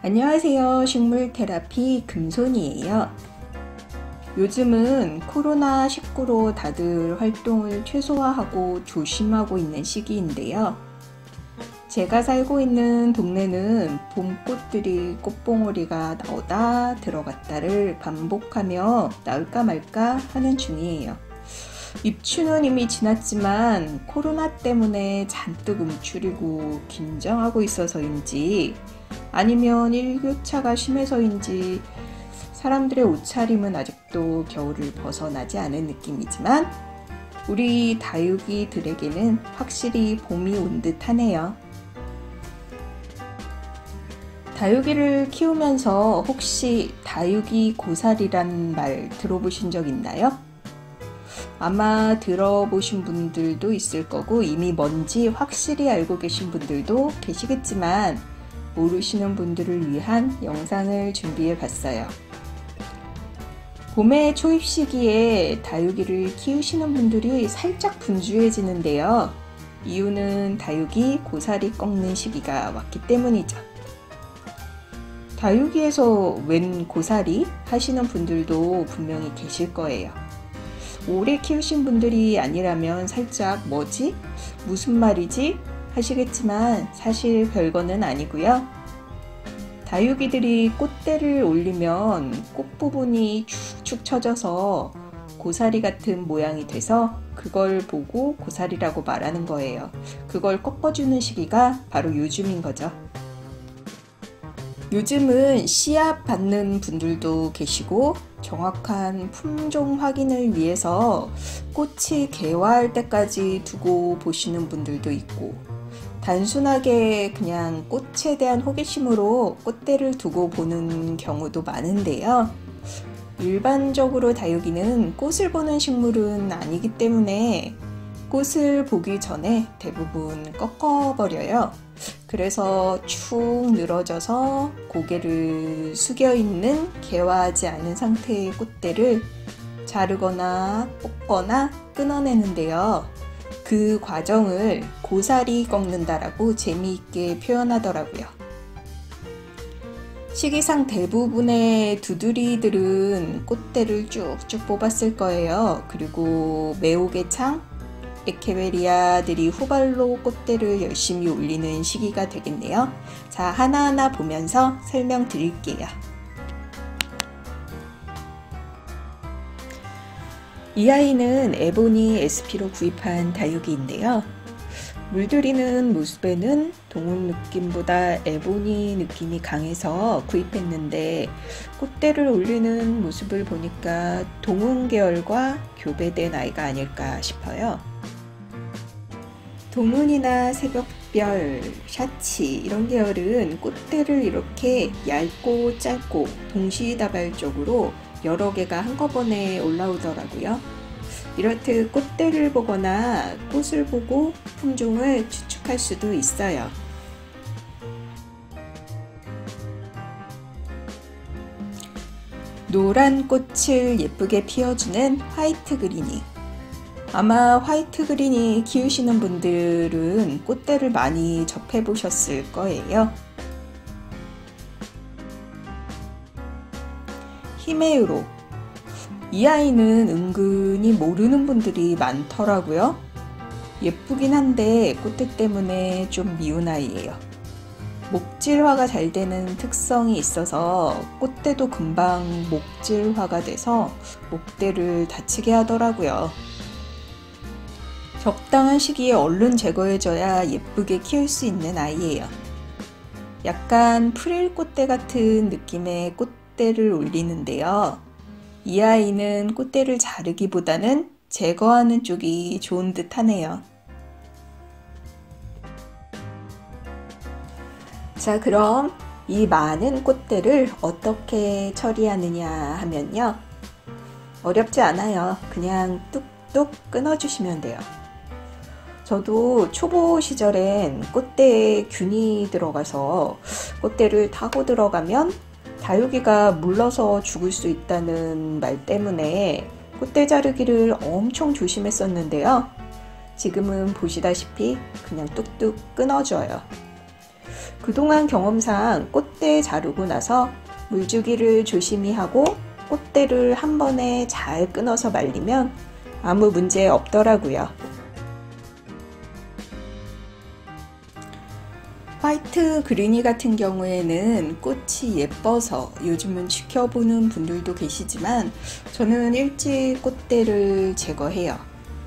안녕하세요. 식물 테라피 금손이에요. 요즘은 코로나19로 다들 활동을 최소화하고 조심하고 있는 시기인데요. 제가 살고 있는 동네는 봄꽃들이 꽃봉오리가 나오다 들어갔다를 반복하며 나올까 말까 하는 중이에요. 입추는 이미 지났지만 코로나 때문에 잔뜩 움츠리고 긴장하고 있어서인지 아니면 일교차가 심해서인지 사람들의 옷차림은 아직도 겨울을 벗어나지 않은 느낌이지만 우리 다육이들에게는 확실히 봄이 온 듯 하네요. 다육이를 키우면서 혹시 다육이 고사리란 말 들어보신 적 있나요? 아마 들어보신 분들도 있을 거고 이미 뭔지 확실히 알고 계신 분들도 계시겠지만 모르시는 분들을 위한 영상을 준비해 봤어요. 봄의 초입 시기에 다육이를 키우시는 분들이 살짝 분주해지는데요. 이유는 다육이 고사리 꺾는 시기가 왔기 때문이죠. 다육이에서 웬 고사리 하시는 분들도 분명히 계실 거예요. 오래 키우신 분들이 아니라면 살짝 뭐지? 무슨 말이지? 하시겠지만 사실 별거는 아니고요. 다육이들이 꽃대를 올리면 꽃 부분이 축축 처져서 고사리 같은 모양이 돼서 그걸 보고 고사리라고 말하는 거예요. 그걸 꺾어주는 시기가 바로 요즘인 거죠. 요즘은 씨앗 받는 분들도 계시고 정확한 품종 확인을 위해서 꽃이 개화할 때까지 두고 보시는 분들도 있고 단순하게 그냥 꽃에 대한 호기심으로 꽃대를 두고 보는 경우도 많은데요. 일반적으로 다육이는 꽃을 보는 식물은 아니기 때문에 꽃을 보기 전에 대부분 꺾어버려요. 그래서 축 늘어져서 고개를 숙여 있는 개화하지 않은 상태의 꽃대를 자르거나 뽑거나 끊어내는데요. 그 과정을 고사리 꺾는다라고 재미있게 표현하더라고요. 시기상 대부분의 두드리들은 꽃대를 쭉쭉 뽑았을 거예요. 그리고 매혹의창, 에케베리아들이 후발로 꽃대를 열심히 올리는 시기가 되겠네요. 자, 하나하나 보면서 설명드릴게요. 이 아이는 에보니 SP로 구입한 다육이인데요. 물들이는 모습에는 동물 느낌보다 에보니 느낌이 강해서 구입했는데 꽃대를 올리는 모습을 보니까 동운 계열과 교배된 아이가 아닐까 싶어요. 동운이나 새벽별, 샤치 이런 계열은 꽃대를 이렇게 얇고 짧고 동시다발적으로 여러 개가 한꺼번에 올라오더라고요. 이렇듯 꽃대를 보거나 꽃을 보고 품종을 추측할 수도 있어요. 노란 꽃을 예쁘게 피워주는 화이트 그린이. 아마 화이트 그린이 키우시는 분들은 꽃대를 많이 접해 보셨을 거예요. 히메우로. 이 아이는 은근히 모르는 분들이 많더라고요. 예쁘긴 한데 꽃대 때문에 좀 미운 아이예요. 목질화가 잘 되는 특성이 있어서 꽃대도 금방 목질화가 돼서 목대를 다치게 하더라고요. 적당한 시기에 얼른 제거해줘야 예쁘게 키울 수 있는 아이예요. 약간 프릴 꽃대 같은 느낌의 꽃대를 올리는데요. 이 아이는 꽃대를 자르기보다는 제거하는 쪽이 좋은 듯 하네요. 자, 그럼 이 많은 꽃대를 어떻게 처리하느냐 하면요. 어렵지 않아요. 그냥 뚝뚝 끊어주시면 돼요. 저도 초보 시절엔 꽃대에 균이 들어가서 꽃대를 타고 들어가면 다육이가 물러서 죽을 수 있다는 말 때문에 꽃대 자르기를 엄청 조심했었는데요. 지금은 보시다시피 그냥 뚝뚝 끊어줘요. 그동안 경험상 꽃대 자르고 나서 물주기를 조심히 하고 꽃대를 한 번에 잘 끊어서 말리면 아무 문제 없더라고요. 화이트 그린이 같은 경우에는 꽃이 예뻐서 요즘은 지켜보는 분들도 계시지만 저는 일찍 꽃대를 제거해요.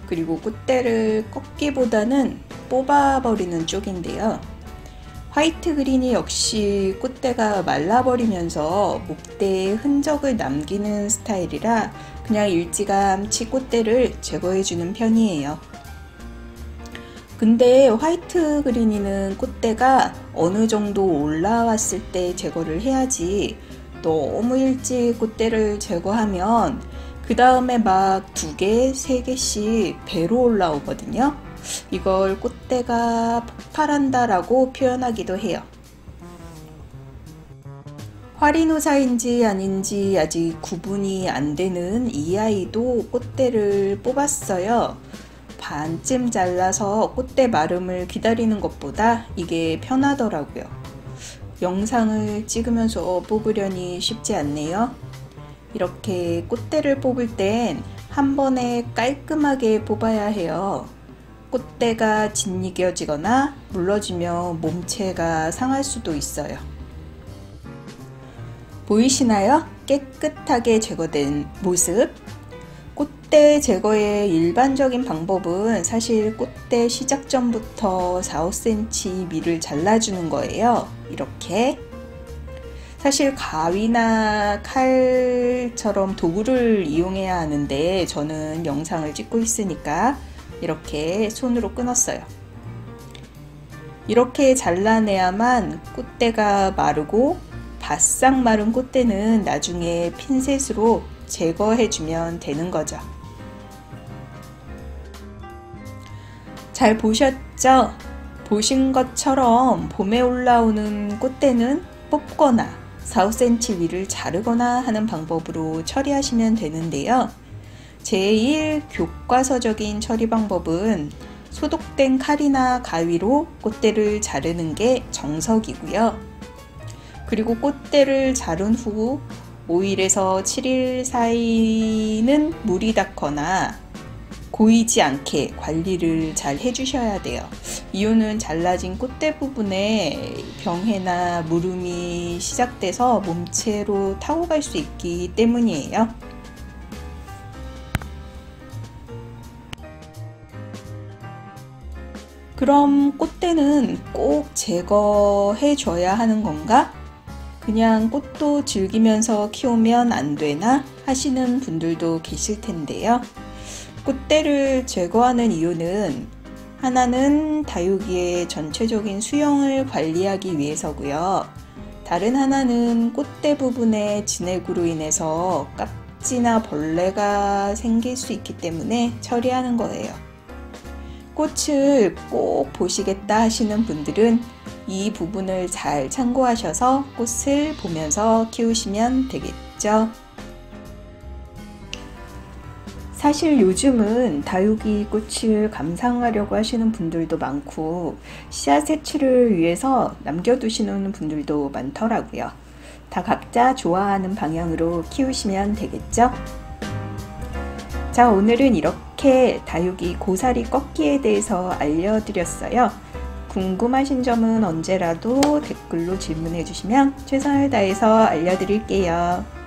그리고 꽃대를 꺾기보다는 뽑아버리는 쪽인데요. 화이트 그린이 역시 꽃대가 말라버리면서 목대에 흔적을 남기는 스타일이라 그냥 일찌감치 꽃대를 제거해주는 편이에요. 근데 화이트 그린이는 꽃대가 어느 정도 올라왔을 때 제거를 해야지 너무 일찍 꽃대를 제거하면 그 다음에 막 2개, 3개씩 배로 올라오거든요. 이걸 꽃대가 폭발한다 라고 표현하기도 해요. 화리노사인지 아닌지 아직 구분이 안 되는 이 아이도 꽃대를 뽑았어요. 반쯤 잘라서 꽃대 마름을 기다리는 것보다 이게 편하더라고요. 영상을 찍으면서 뽑으려니 쉽지 않네요. 이렇게 꽃대를 뽑을 땐 한 번에 깔끔하게 뽑아야 해요. 꽃대가 짓이겨지거나 물러지면 몸체가 상할 수도 있어요. 보이시나요? 깨끗하게 제거된 모습. 꽃대 제거의 일반적인 방법은 사실 꽃대 시작 전부터 4-5cm 미를 잘라주는 거예요. 이렇게. 사실 가위나 칼처럼 도구를 이용해야 하는데 저는 영상을 찍고 있으니까 이렇게 손으로 끊었어요. 이렇게 잘라내야만 꽃대가 마르고 바싹 마른 꽃대는 나중에 핀셋으로 제거해주면 되는 거죠. 잘 보셨죠? 보신 것처럼 봄에 올라오는 꽃대는 뽑거나 4-5cm 위를 자르거나 하는 방법으로 처리하시면 되는데요. 제1 교과서적인 처리 방법은 소독된 칼이나 가위로 꽃대를 자르는 게 정석이고요. 그리고 꽃대를 자른 후 5일에서 7일 사이는 물이 닿거나 고이지 않게 관리를 잘 해주셔야 돼요. 이유는 잘라진 꽃대 부분에 병해나 무름이 시작돼서 몸체로 타고 갈 수 있기 때문이에요. 그럼 꽃대는 꼭 제거해 줘야 하는 건가? 그냥 꽃도 즐기면서 키우면 안 되나 하시는 분들도 계실 텐데요. 꽃대를 제거하는 이유는 하나는 다육이의 전체적인 수영을 관리하기 위해서고요. 다른 하나는 꽃대 부분에 진액으로 인해서 깍지나 벌레가 생길 수 있기 때문에 처리하는 거예요. 꽃을 꼭 보시겠다 하시는 분들은 이 부분을 잘 참고하셔서 꽃을 보면서 키우시면 되겠죠. 사실 요즘은 다육이 꽃을 감상하려고 하시는 분들도 많고 씨앗 해치를 위해서 남겨두시는 분들도 많더라고요. 다 각자 좋아하는 방향으로 키우시면 되겠죠. 자, 오늘은 이렇게 다육이 고사리 꺾기에 대해서 알려드렸어요. 궁금하신 점은 언제라도 댓글로 질문해 주시면 최선을 다해서 알려드릴게요.